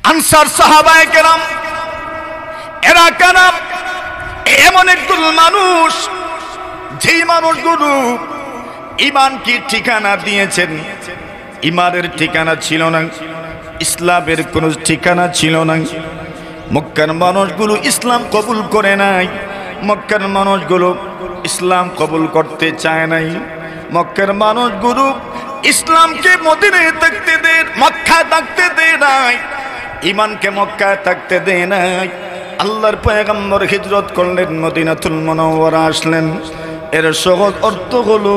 Answer সাহাবায়ে কেরাম এরা কারা? এমন একদল মানুষ, যেই মানুষগুলো ঈমান কি ঠিকানা দিয়েছেন, ঈমানের ঠিকানা ছিল না, ইসলামের কোনো ঠিকানা ছিল না। মক্কার মানুষগুলো ইসলাম কবুল করে নাই, মক্কার মানুষগুলো ইসলাম কবুল করতে চায় নাই। মক্কার মানুষগুলো ইসলামকে মদিনায় থাকতে দেয়, মক্কায় থাকতে দেয় নাই, ঈমানকে মক্কায় থাকতে দেয় নাই। আল্লাহর পয়গম্বর হিজরত করলেন, মদিনাতুল মুনাওয়ারা আসলেন। এর সহজ অর্থ হলো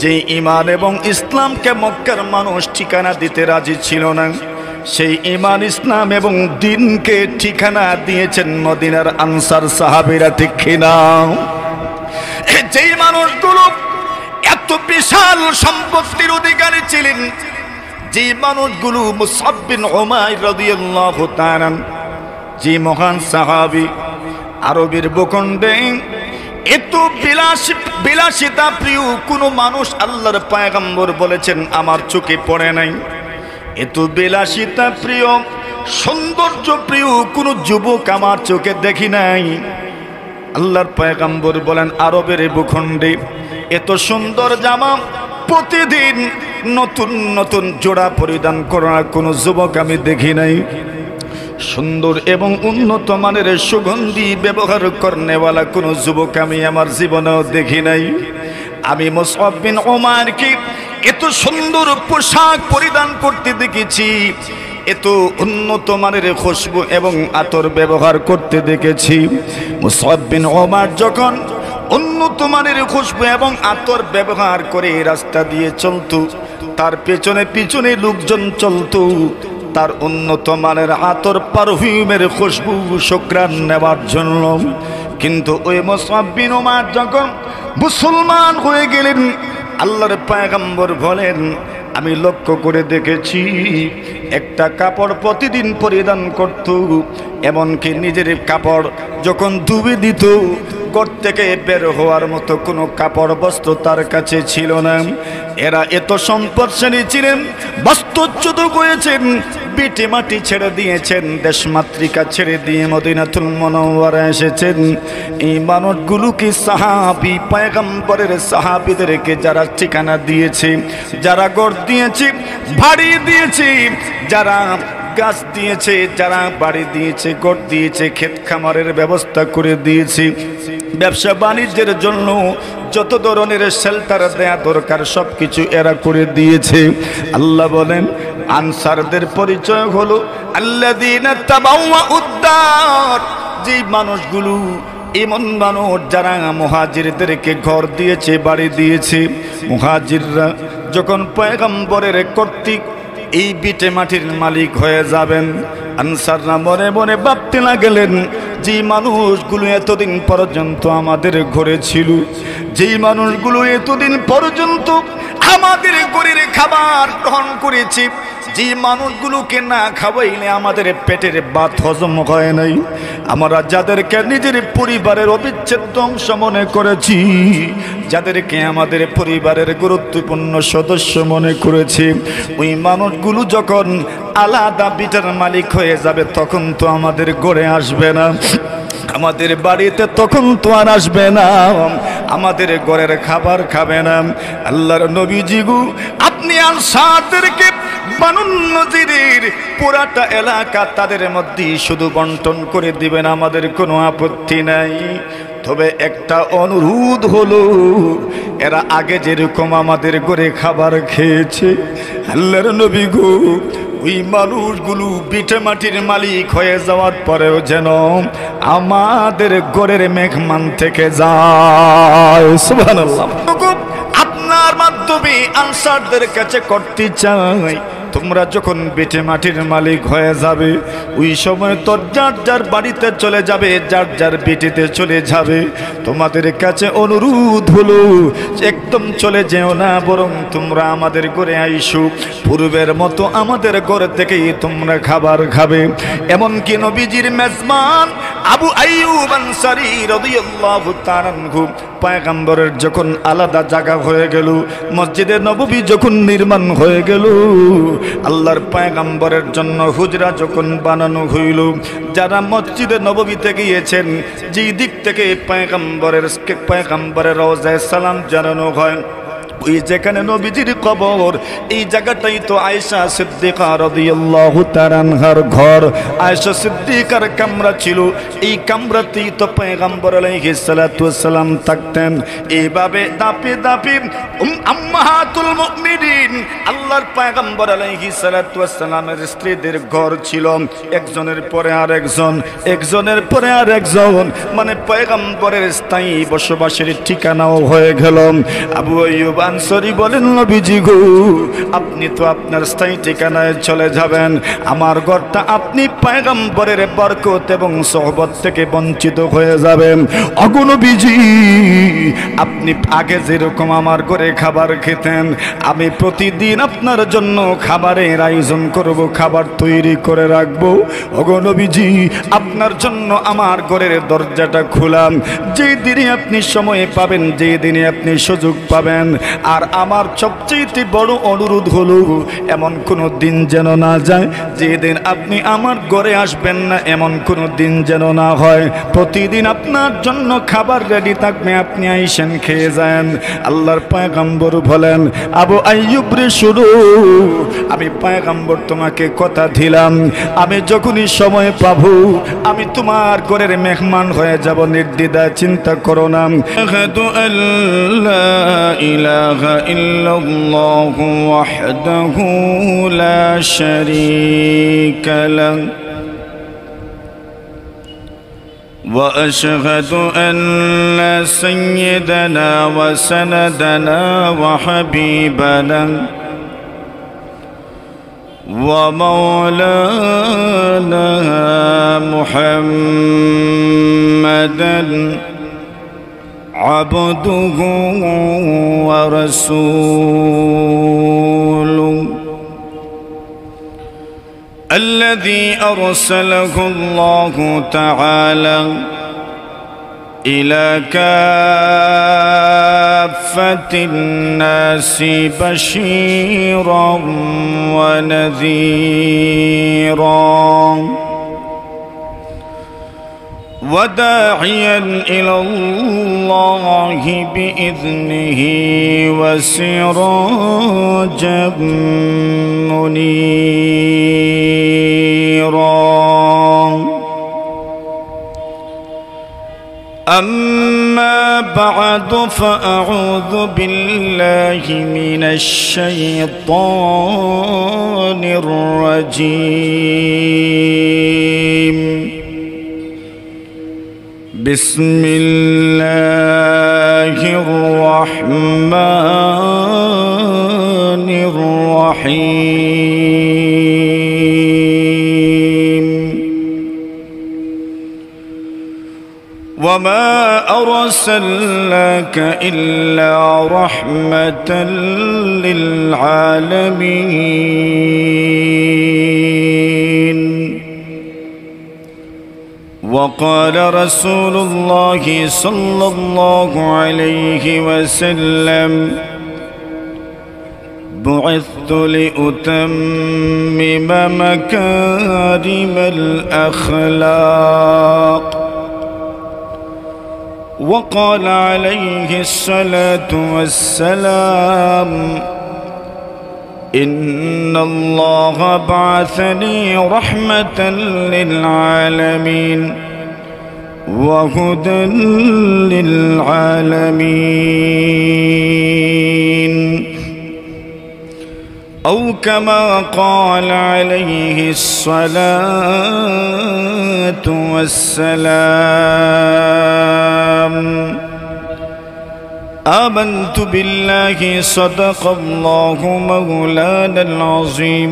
যে ঈমান এবং ইসলামকে মক্কার মানুষ ঠিকানা দিতে রাজি ছিল না, সেই ঈমান ইসলাম এবং দ্বীনকে ঠিকানা দিয়েছেন মদিনার আনসার সাহাবীরা, ঠিক কিনা? যেই মানুষগুলো এত বিশাল সম্পত্তির অধিকারী ছিলেন, যে মানুষগুলো মুসআব বিন উমাইর রাদিয়াল্লাহু তাআলা, যে মহান সাহাবী, আরবের ভূখণ্ডে এত বিলাসিতা প্রিয় কোন মানুষ আল্লাহর পয়গম্বর বলেছেন আমার চোখে পড়ে নাই। এত বিলাসিতা প্রিয়, সৌন্দর্য প্রিয় কোন যুবক আমার চোখে দেখি নাই। আল্লাহর পয়গম্বর বলেন আরবের ভূখণ্ডে এত সুন্দর জামা প্রতিদিন নতুন নতুন জোড়া পরিধান করা কোনো যুবক আমি দেখি নাই। সুন্দর এবং উন্নত মানের সুগন্ধি ব্যবহার করনেওয়ালা কোনো যুবক আমি আমার জীবনেও দেখি নাই। আমি মুসআব বিন উমারকে এত সুন্দর পোশাক পরিধান করতে দেখেছি, এত উন্নত মানের খুশবু এবং আতর ব্যবহার করতে দেখেছি। মুসআব বিন উমার যখন উন্নত মানের খুশবু এবং আতর ব্যবহার করে রাস্তা দিয়ে চলতো, তার পেছনে পিছনে লোকজন চলতো তার উন্নত মানের আতর পারফিউমের খুশবু সুঘ্রাণ নেবার জন্য। কিন্তু ওই মুসআব বিন উমার যখন মুসলমান হয়ে গেলেন, আল্লাহর পয়গম্বর বলেন আমি লক্ষ্য করে দেখেছি একটা কাপড় প্রতিদিন পরিধান করত, এমনকি নিজের কাপড় যখন ধুবে দিত ঘর থেকে বের হওয়ার মতো কোনো কাপড় বস্ত্র তার কাছে ছিল না। এরা এত সম্পদশালী ছিলেন, বস্ত্রচ্যুত হয়েছেন, বিটে মাটি ছেড়ে দিয়েছেন, দেশমাতৃকা ছেড়ে দিয়ে মদিনাতুল মুনাওয়ারা এসেছেন। এই মানুষগুলোকে সাহাবী, পয়গম্বরের সাহাবীদেরকে যারা ঠিকানা দিয়েছে, যারা ঘর দিয়েছে, বাড়ি দিয়েছে, যারা গাছ দিয়েছে, যারা বাড়ি দিয়েছে, ঘর দিয়েছে, ক্ষেত খামারের ব্যবস্থা করে দিয়েছে, ব্যবসা বাণিজ্যের জন্য যত ধরনের শেল্টার দেয়া দরকার সবকিছু এরা করে দিয়েছে। আল্লাহ বলেন আনসারদের পরিচয় হলো আল্লাযীনা তাবাওয়াউদ-দার, যে মানুষগুলো এমন মানুষ যারা মুহাজিরদেরকে ঘর দিয়েছে, বাড়ি দিয়েছে। মুহাজিররা যখন পয়গম্বরের কর্তৃক এই বিটে মাটির মালিক হয়ে যাবেন, আনসাররা মনে মনে ভাবতে লাগলেন যে মানুষগুলো এতদিন পর্যন্ত আমাদের ঘরে ছিল, যেই মানুষগুলো এতদিন পর্যন্ত আমাদের ঘরের খাবার গ্রহণ করেছে, যে মানুষগুলোকে না খাওয়াইলে আমাদের পেটের ভাত হজম হয় নাই, আমরা যাদেরকে নিজের পরিবারের অবিচ্ছেদ্য অংশ মনে করেছি, যাদেরকে আমাদের পরিবারের গুরুত্বপূর্ণ সদস্য মনে করেছি, ওই মানুষগুলো যখন আলাদা বিটার মালিক হয়ে যাবে তখন তো আমাদের ঘরে আসবে না, আমাদের বাড়িতে তখন তো আর আসবে না, আমাদের ঘরের খাবার খাবে না। আল্লাহর নবীজি গো, আপনি আনসারদেরকে বানু নজিরের পুরাটা এলাকা তাদের মধ্যে শুধু বন্টন করে দিবেন, আমাদের কোনো আপত্তি নাই। তবে একটা অনুরোধ হলো, এরা আগে যেরকম আমাদের ঘরে খাবার খেয়েছে, আল্লাহর নবী গো ওই মানুষগুলো বিটে মাটির মালিক হয়ে যাওয়ার পরেও যেন আমাদের ঘরের মেহমান থেকে যায়। সুবহানাল্লাহ। আপনার মাধ্যমে আনসারদের কাছে করতে চাই, তোমরা যখন বেটে মাটির মালিক হয়ে যাবে, ওই সময় তো যার যার বাড়িতে চলে যাবে, যার যার বেটিতে চলে যাবে। তোমাদের কাছে অনুরোধ হলো একদম চলে যেও না, বরং তোমরা আমাদের ঘরে আইসো, পূর্বের মতো আমাদের ঘর থেকেই তোমরা খাবার খাবে। এমনকি নবীজির মেজবান আবু আইয়ুব আনসারী রাদিয়াল্লাহু তাআলা আনহু, পয়গম্বরের যখন আলাদা জায়গা হয়ে গেল, মসজিদে নববী যখন নির্মাণ হয়ে গেল, আল্লাহর পয়গম্বরের জন্য হুজরা যখন বানানো হইল, যারা মসজিদে নববীতে গিয়েছেন, যেই দিক থেকে পয়গম্বরের রওজায়ে সালাম জানানো হয়, ওই যেখানে নবীজির কবর, এই জায়গাটাই তো আয়েশা সিদ্দিকা রাদিয়াল্লাহু তাআলা আনহার ঘর। আয়েশা সিদ্দিকার কামরা ছিল, এই কামরাতেই তো পয়গম্বর আলাইহিস সালাতু ওয়াস সালাম থাকতেন। এইভাবে দাপে দাপে উম্মাহাতুল মুমিনিন আল্লাহর পয়গম্বর আলাইহিস সালাতু ওয়াস সালামের স্ত্রীদের ঘর ছিল একজনের পরে আরেকজন, একজনের পরে আরেকজন, মানে পয়গম্বরের স্থায়ী বসবাসের ঠিকানাও হয়ে গেল। আবু আইয়ুব আনসারী বলেন, নবীজি গো, আপনি তো আপনার স্থায়ী ঠিকানায় চলে যাবেন, আমার ঘরটা আপনি পয়গম্বরের বরকত এবং সোহবত থেকে বঞ্চিত হয়ে যাবেন। ওগো নবীজি, আপনি আগে যেরকম আমার ঘরে খাবার খেতেন, আমি প্রতিদিন আপনার জন্য খাবারের আয়োজন করব, খাবার তৈরি করে রাখবো। ওগো নবীজি, আপনার জন্য আমার ঘরের দরজাটা খোলাম, যেই দিনে আপনি সময় পাবেন, যেই দিনে আপনি সুযোগ পাবেন। আর আমার সবচেয়ে বড় অনুরোধ হলো, এমন কোনো দিন যেন না যায় যেদিন আপনি আমার ঘরে আসবেন না, এমন কোনো দিন যেন না হয়। প্রতিদিন আপনার জন্য খাবার রেডি থাকবে, আপনি আইসেন, খেয়ে যান। আল্লাহর পয়গম্বর বলেন, আবু আইয়ুব রে শুনো, আমি পয়গম্বর তোমাকে কথা দিলাম, আমি যখনই সময় পাবো আমি তোমার ঘরের মেহমান হয়ে যাব, নির্দ্বিধায়, চিন্তা করো না। আশহাদু আল্লা ইলাহা ইল্লাল্লাহু ওয়াহদাহু লা শারীকা লাহু وأشهد أن سيدنا وسندنا وحبيبنا ومولانا محمدا عبده ورسوله الذي أرسله الله تعالى إلى كافة الناس بشيرا ونذيرا وداعيا إلى الله بإذنه وسراجا منيرا. أما بعد فأعوذ بالله من الشيطان الرجيم. بسم الله الرحمن الرحيم. وما أرسلناك إلا رحمة للعالمين. وقال رسول الله صلى الله عليه وسلم: بعثت لأتمم مكارم الأخلاق. وقال عليه الصلاة والسلام: إن الله بعثني رحمة للعالمين وهدى للعالمين. أو كما قال عليه الصلاة والسلام: آمنت بالله صدق الله مولانا العظيم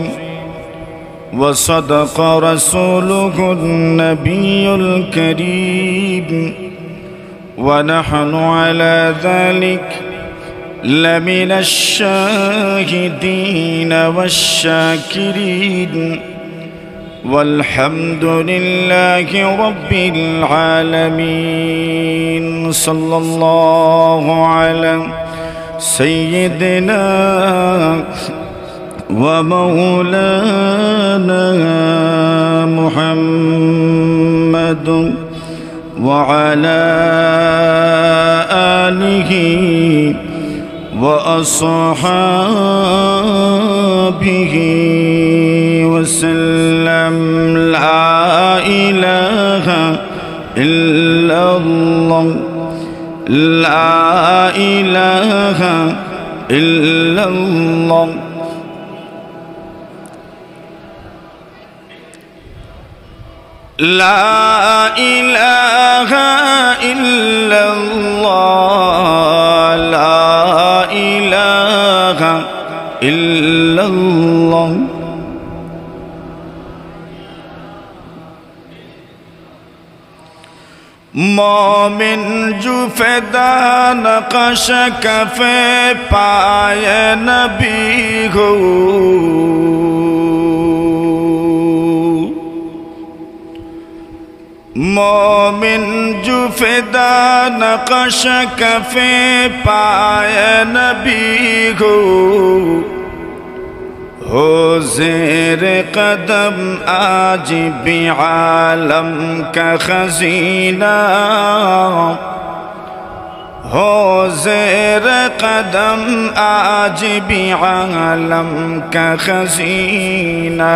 وصدق رسوله النبي الكريم ونحن على ذلك لمن الشاهدين والشاكرين والحمد لله رب العالمين. صلى الله على سيدنا ومولانا محمد وعلى آله وأصحابه وسلم. لا إله إلا الله لا إله إلا الله لا إله إلا الله لا إله إلا الله. मोमिन जुफेदा नक़श कफ़े पाए नबी हो मोमिन जुफेदा नक़श कफ़े पाए नबी हो ज़ेर कदम आज भी आलम का खजीना हो ज़ेर कदम आज भी आलम का खजीना.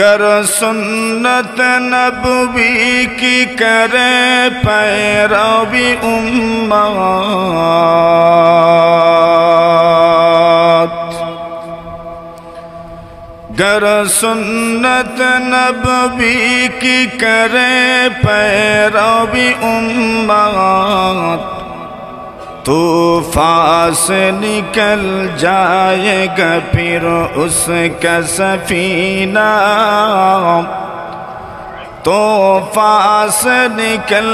गर सुन्नत नबवी की करे पैरवी उम्मत गर सुन्नत नबवी की करे पैरवी उम्मत तूफ़ान से निकल जाएगा फिर उसका सफीना तूफ़ान से निकल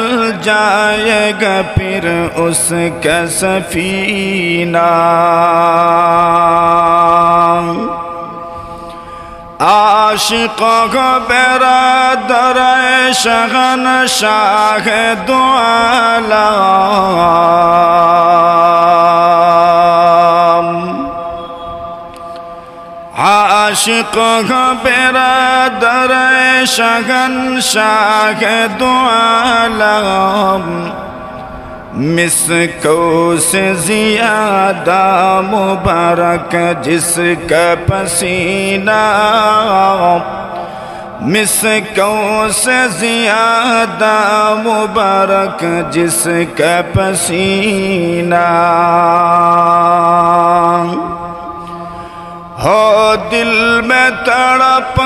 जाएगा फिर उसका सफीना. आशिक़ों को बेरादर शहंशाह दो आलम आशिक़ों को बेरादर शहंशाह दो आलम मिस्को से ज़ियादा मुबारक जिसका पसीना मिस्को से ज़ियादा मुबारक जिसका पसीना. हो दिल में तड़प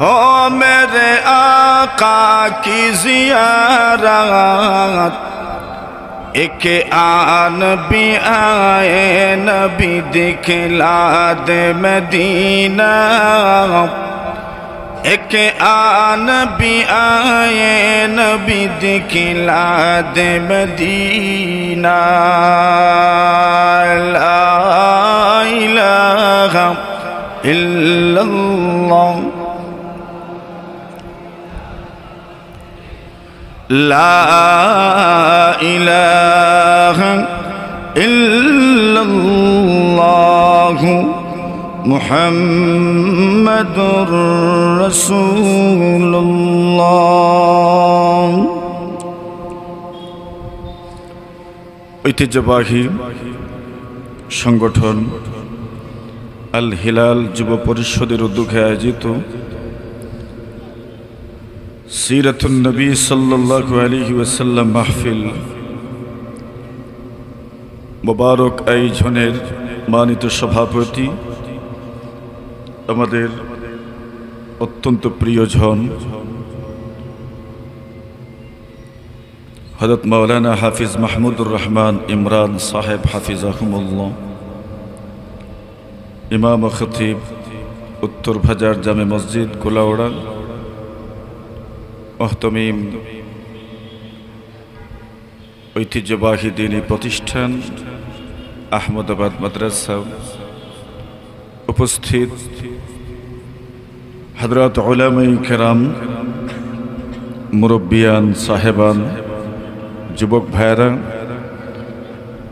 हो मेरे आका की ज़ियारत एक आन भी आए नबी दिखला दे मदीना एक आन भी आए नबी दिखला दे मदीना. ला इलाहा इल्लल्लाह ला इलाहा इल्लल्लाह मुहम्मदुर रसूलुल्लाह. ঐতিহ্যবাহী সংগঠন আল হিলাল যুব পরিষদের উদ্যোগে আয়োজিত সিরাতুন নবী সাল্লাল্লাহু আলাইহি ওয়াসাল্লাম মাহফিল মোবারক আয়োজনের মানিত সভাপতি আমাদের অত্যন্ত প্রিয়জন হযরত মাওলানা হাফিজ মাহমুদুর রহমান ইমরান সাহেব হাফিজাহুমুল্লাহ ইমাম ও খতিব উত্তর বাজার জামে মসজিদ কুলাউড়া মুহতামিম ঐতিহ্যবাহী দ্বীনী প্রতিষ্ঠান আহমদাবাদ মাদ্রাসা উপস্থিত হযরত উলামায়ে কেরাম মুরব্বিয়ান সাহেবান যুবক ভাইরা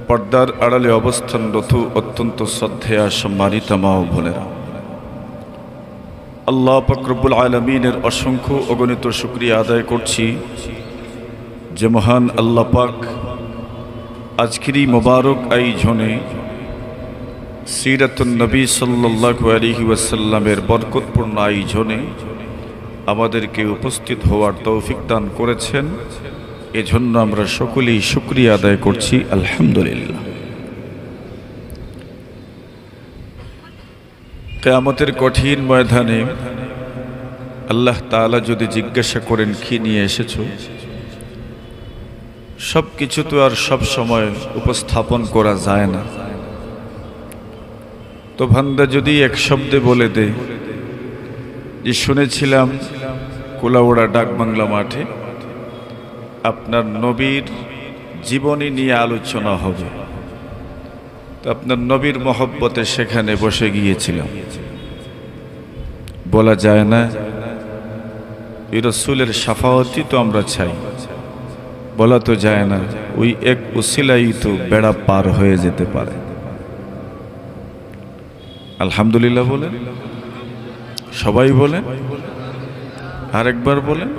পর্দার আড়ালে অবস্থানরত অত্যন্ত শ্রদ্ধেয়া সম্মানিতা মা ও বোনেরা, আল্লাহ পাক রব্বুল আলামিনের অসংখ্য অগণিত শুকরিয়া আদায় করছি যে মহান আল্লাহ পাক আজকের এই মোবারক আয়োজনে সিরাতুন নবী সাল্লাল্লাহু আলাইহি ওয়াসাল্লামের বরকতপূর্ণ আয়োজনে আমাদেরকে উপস্থিত হওয়ার তৌফিক দান করেছেন। এজন্য আমরা সকলেই শুকরিয়া আদায় করছি, আলহামদুলিল্লাহ। কিয়ামতের কঠিন ময়দানে আল্লাহ তাআলা যদি জিজ্ঞাসা করেন কি নিয়ে এসেছো, সব কিছু তো আর সব সময় উপস্থাপন করা যায় না। তো বান্দা যদি এক শব্দে বলে দেয় যে শুনেছিলাম কুলাউড়া ডাকবাংলা মাঠে আপনার নবীর জীবনী নিয়ে আলোচনা হবে, তো আপনার নবীর মহব্বতে সেখানে বসে গিয়েছিলাম, বলা যায় না এই রাসূলের শাফাআতই তো আমরা চাই, বলা তো যায় না ওই এক উসিলাই তো বেড়া পার হয়ে যেতে পারে। আলহামদুলিল্লাহ বলেন, সবাই বলেন, আরেকবার বলেন,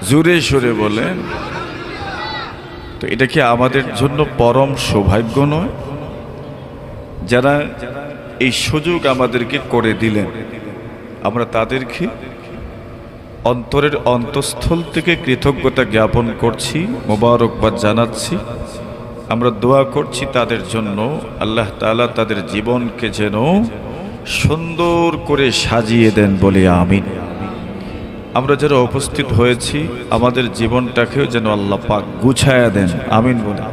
জোরে সোরে বলেন। তো এটা কি আমাদের জন্য পরম সৌভাগ্য নয়? যারা এই সুযোগ আমাদেরকে করে দিলেন, আমরা তাদেরকে অন্তরের অন্তঃস্থল থেকে কৃতজ্ঞতা জ্ঞাপন করছি, মোবারকবাদ জানাচ্ছি। আমরা দোয়া করছি তাদের জন্য, আল্লাহ তাআলা তাদের জীবনকে যেন সুন্দর করে সাজিয়ে দেন বলে আমিন। আমরা যারা উপস্থিত হয়েছি আমাদের জীবনটাকেও যেন আল্লাহ পাক গুছায়া দেন, আমিন বলে।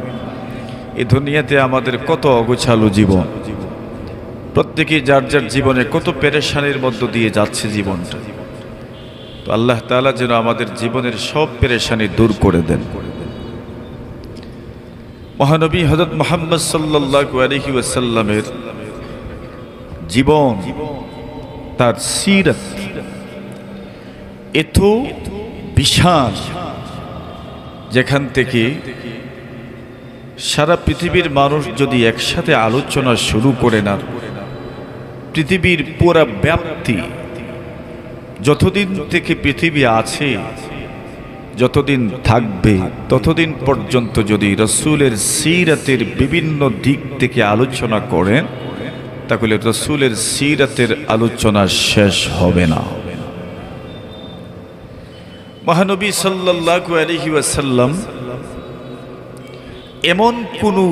এই দুনিয়াতে আমাদের কত অগোছালো জীবন, প্রত্যেকেই যার যার জীবনে কত পেরেশানির মধ্য দিয়ে যাচ্ছে জীবনটা। তো আল্লাহ তাআলা যেন আমাদের জীবনের সব পেরেশানি দূর করে দেন। মহানবী হযরত মুহাম্মদ সাল্লাল্লাহু আলাইহি ওয়াসাল্লামের জীবন, তার সিরাত এত বিশাল, যেখান থেকে সারা পৃথিবীর মানুষ যদি একসাথে আলোচনা শুরু করে না, পৃথিবীর পুরা ব্যাপ্তি যতদিন থেকে পৃথিবী আছে, যতদিন থাকবে, ততদিন পর্যন্ত যদি রাসূলের সিরাতের বিভিন্ন দিক থেকে আলোচনা করেন, তাহলে রাসূলের সিরাতের আলোচনা শেষ হবে না। মহানবী সাল্লাল্লাহু আলাইহি ওয়াসাল্লাম এমন কোনো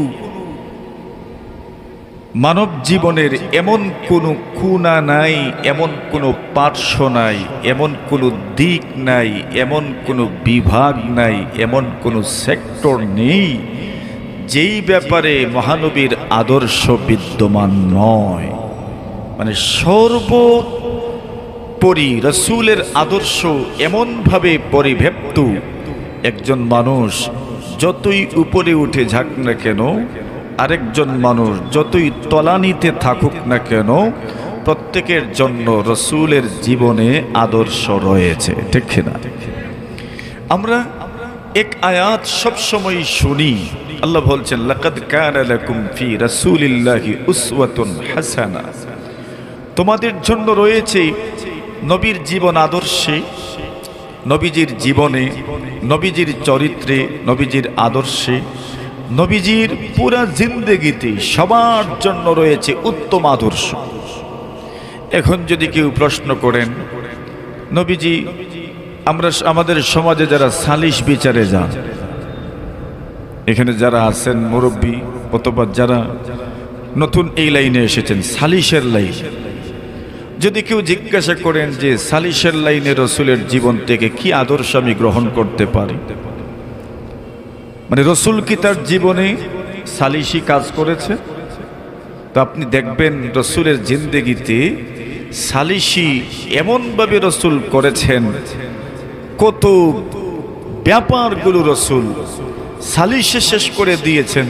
মানব জীবনের এমন কোনো কোণা নাই, এমন কোনো পার্শ্ব নাই, এমন কোনো দিক নাই, এমন কোনো বিভাগ নাই, এমন কোনো সেক্টর নেই যেই ব্যাপারে মহানবীর আদর্শ বিদ্যমান নয়। মানে সর্বোপরি রাসূলের আদর্শ এমনভাবে পরিব্যাপ্ত, একজন মানুষ যতই উপরে উঠে যাক না কেন, আরেকজন মানুষ যতই তলানিতে থাকুক না কেন, প্রত্যেকের জন্য রাসূলের জীবনে আদর্শ রয়েছে, ঠিক না? আমরা এক আয়াত সবসময় শুনি, আল্লাহ বলছেন লাকাদ কানা লাকুম ফি রাসূলিল্লাহি উসওয়াতুন হাসানা, তোমাদের জন্য রয়েছে নবীর জীবন আদর্শে, নবীজির জীবনে, নবীজির চরিত্রে, নবীজির আদর্শে, নবীজির পুরা জিন্দেগিতে সবার জন্য রয়েছে উত্তম আদর্শ। এখন যদি কেউ প্রশ্ন করেন নবীজি, আমরা আমাদের সমাজে যারা সালিশ বিচারে যান, এখানে যারা আছেন মুরব্বী অথবা যারা নতুন এই লাইনে এসেছেন, সালিশের লাইন, যদি কেউ জিজ্ঞাসা করেন যে সালিশের লাইনে রাসূলের জীবন থেকে কি আদর্শ আমি গ্রহণ করতে পারি, মানে রাসূল কি তার জীবনে সালিশি কাজ করেছে, তো আপনি দেখবেন রাসূলের জিন্দেগিতে সালিশি এমনভাবে রাসূল করেছেন, কত ব্যাপারগুলো রাসূল সালিশে শেষ করে দিয়েছেন।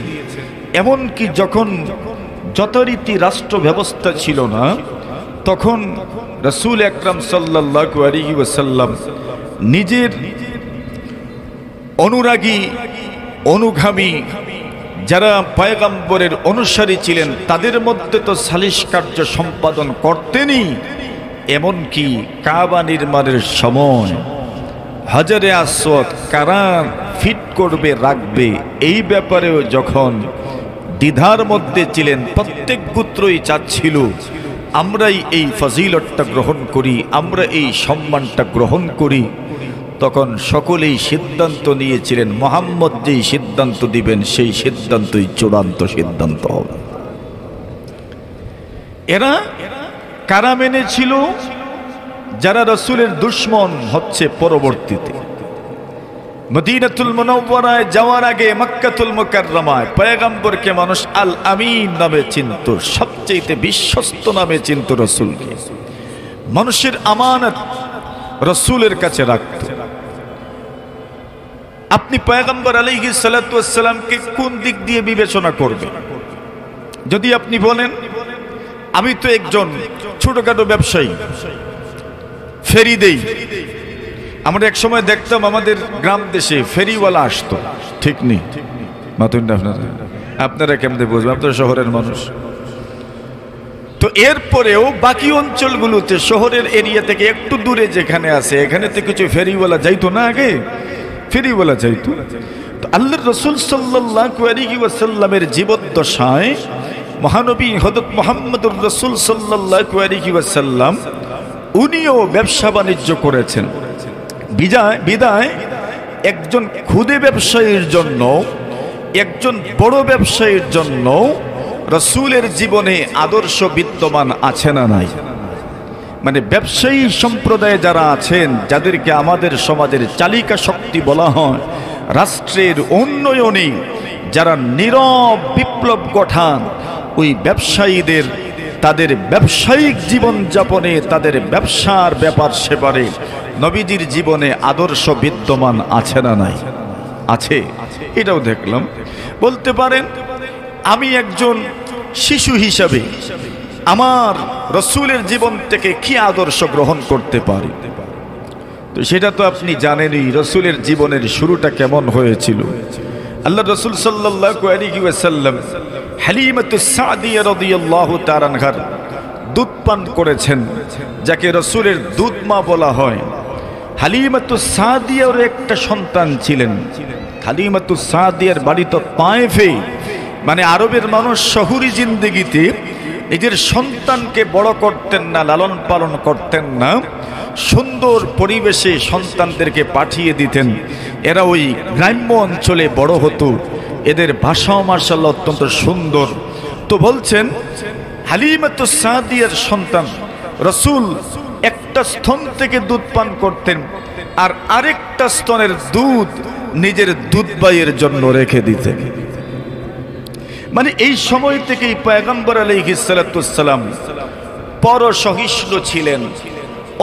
এমনকি যখন যথারীতি রাষ্ট্র ব্যবস্থা ছিল না, তখন রাসূল আকরাম সাল্লাল্লাহু আলাইহি ওয়াসাল্লাম নিজের অনুরাগী অনুগামী যারা পয়গম্বরের অনুসারী ছিলেন তাদের মধ্যে তো সালিশ কার্য সম্পাদন করতেনই, এমনকি কাবা নির্মাণের সময় হাজারে আসওয়াদ কারা ফিট করবে রাখবে এই ব্যাপারেও যখন দ্বিধার মধ্যে ছিলেন, প্রত্যেক গোত্রই চাচ্ছিল আমরাই এই ফজিলতটা গ্রহণ করি, আমরা এই সম্মানটা গ্রহণ করি। তখন সকলেই সিদ্ধান্ত নিয়েছিলেন মুহাম্মদ যেই সিদ্ধান্ত দিবেন সেই সিদ্ধান্তই চূড়ান্ত সিদ্ধান্ত হবে। এরা কারা মেনেছিল? যারা রাসূলের দুশমন হচ্ছে পরবর্তীতে মদিনাতুল মুনাওয়ারায় যাওয়ার আগে মক্কাতুল মুকাররমায় পয়গম্বরকে মানুষ আল আমিন নামে চিনত, সবচেয়ে বিশ্বস্ত নামে চিনত রাসূলকে। মানুষের আমানত রাসূলের কাছে রাখত। আপনি পয়গম্বর আলাইহিস সালাতু ওয়াস সালামকে কোন দিক দিয়ে বিবেচনা করবেন? যদি আপনি বলেন আমি তো একজন ছোটখাটো ব্যবসায়ী, ফেরি দেই, আমরা এক সময় দেখতাম আমাদের গ্রাম দেশে ফেরিওয়ালা আসতো, ঠিক নেই মাতুন আপনারা কেমনে বুঝবেন, আপনারা শহরের মানুষ। তো এরপরেও বাকি অঞ্চলগুলোতে শহরের এরিয়া থেকে একটু দূরে যেখানে আছে এখানে তো কিছু ফেরিওয়ালা যাইতো না, আগে ফেরিওয়ালা যাইতো। তো আল্লাহর রাসূল সাল্লাল্লাহু আলাইহি ওয়াসাল্লামের জীবদ্দশায় মহানবী হযরত মুহাম্মদুর রাসূল সাল্লাল্লাহু আলাইহি ওয়াসাল্লাম উনিও ব্যবসা বাণিজ্য করেছেন। বিদায় একজন ক্ষুদে ব্যবসায়ীর জন্য, একজন বড় ব্যবসায়ীর জন্য রাসূলের জীবনে আদর্শ বিদ্যমান আছে না নাই? মানে ব্যবসায়ী সম্প্রদায়ে যারা আছেন, যাদেরকে আমাদের সমাজের চালিকা শক্তি বলা হয়, রাষ্ট্রের উন্নয়নে যারা নীরব বিপ্লব ঘটান, ওই ব্যবসায়ীদের তাদের ব্যবসায়িক জীবনযাপনে, তাদের ব্যবসার ব্যাপার সেবারে নবীজির জীবনে আদর্শ বিদ্যমান আছে না নাই? আছে, এটাও দেখলাম। বলতে পারেন আমি একজন শিশু হিসাবে আমার রাসূলের জীবন থেকে কি আদর্শ গ্রহণ করতে পারি? তো সেটা তো আপনি জানেনই, রাসূলের জীবনের শুরুটা কেমন হয়েছিল। আল্লাহ রাসূল সাল্লাল্লাহু আলাইহি ওয়াসাল্লাম হালিমাতুস সাদিয়া রাদিয়াল্লাহু তাআলা আনহার দুধ পান করেছেন, যাকে রাসূলের দুধ মা বলা হয়। হালিমাতুস সাদিয়ার একটা সন্তান ছিলেন। হালিমাতুস সাদিয়ার বাড়ি তো তায়েফে, মানে আরবের মানুষ শহুরি জিন্দেগিতে নিজের সন্তানকে বড় করতেন না, লালন পালন করতেন না, সুন্দর পরিবেশে সন্তানদেরকে পাঠিয়ে দিতেন। এরা ওই গ্রাম্য অঞ্চলে বড় হতো, এদের ভাষাও মাশাআল্লাহ অত্যন্ত সুন্দর। তো বলছেন হালিমাতুস সাদিয়ার সন্তান রাসূল একটা স্তন থেকে দুধ পান করতেন, আর আরেকটা স্তনের দুধ নিজের দুধ ভাইয়ের জন্য রেখে দিতেন। মানে এই সময় থেকেই পয়গম্বর আলাইহিস সালাতু ওয়াস সালাম পরসহিষ্ণু ছিলেন,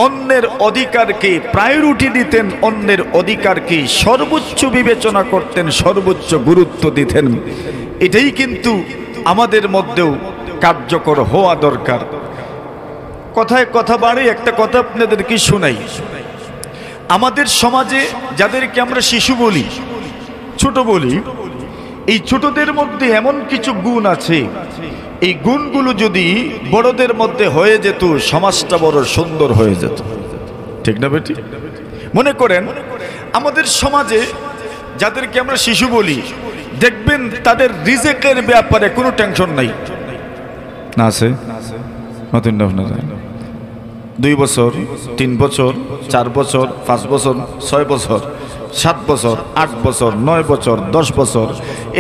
অন্যের অধিকারকে প্রায়োরিটি দিতেন, অন্যের অধিকারকে সর্বোচ্চ বিবেচনা করতেন, সর্বোচ্চ গুরুত্ব দিতেন। এটাই কিন্তু আমাদের মধ্যেও কার্যকর হওয়া দরকার। কথায় কথা বাড়ে, একটা কথা আপনাদেরকে শোনাই। আমাদের সমাজে যাদেরকে আমরা শিশু বলি, ছোট বলি, এই ছোটদের মধ্যে এমন কিছু গুণ আছে, এই গুণগুলো যদি বড়দের মধ্যে হয়ে যেত সমাজটা বড় সুন্দর হয়ে যেত, ঠিক না বেটি? মনে করেন আমাদের সমাজে যাদেরকে আমরা শিশু বলি, দেখবেন তাদের রিজেকের ব্যাপারে কোনো টেনশন নাই। না আছে? 2 বছর, 3 বছর, 4 বছর, 5 বছর, 6 বছর, 7 বছর, 8 বছর, 9 বছর, 10 বছর,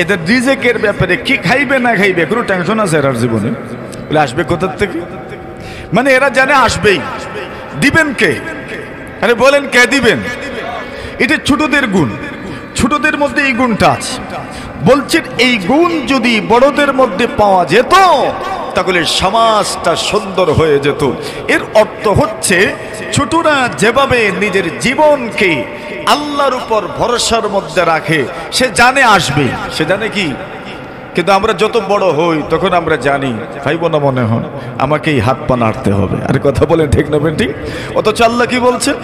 এদের রিজেকের ব্যাপারে কি খাইবে না খাইবে কোনো টেনশন আছে এর জীবনে? বলে আসবে কোথা থেকে? মানে এরা জানে আসবেই, দিবেন কে? আরে বলেন কে দিবেন? এটা ছোটদের গুণ, ছোটদের মধ্যে এই গুণটা আছে। বলছেন এই গুণ যদি বড়দের মধ্যে পাওয়া যেত তাহলে সমাজটা সুন্দর হয়ে যেত। এর অর্থ হচ্ছে ছোটরা যেভাবে নিজের জীবনকে আল্লাহর উপর ভরসার মধ্যে রাখে, সে জানে আসবে, সে জানে কি। কিন্তু আমরা যত বড় হই তখন আমরা জানি ভাইব না মনে হয় আমাকেই হাত পা নাড়তে হবে। আর কথা বলেন ঠিক না ঠিক? অথচ আল্লাহ কি বলছেন?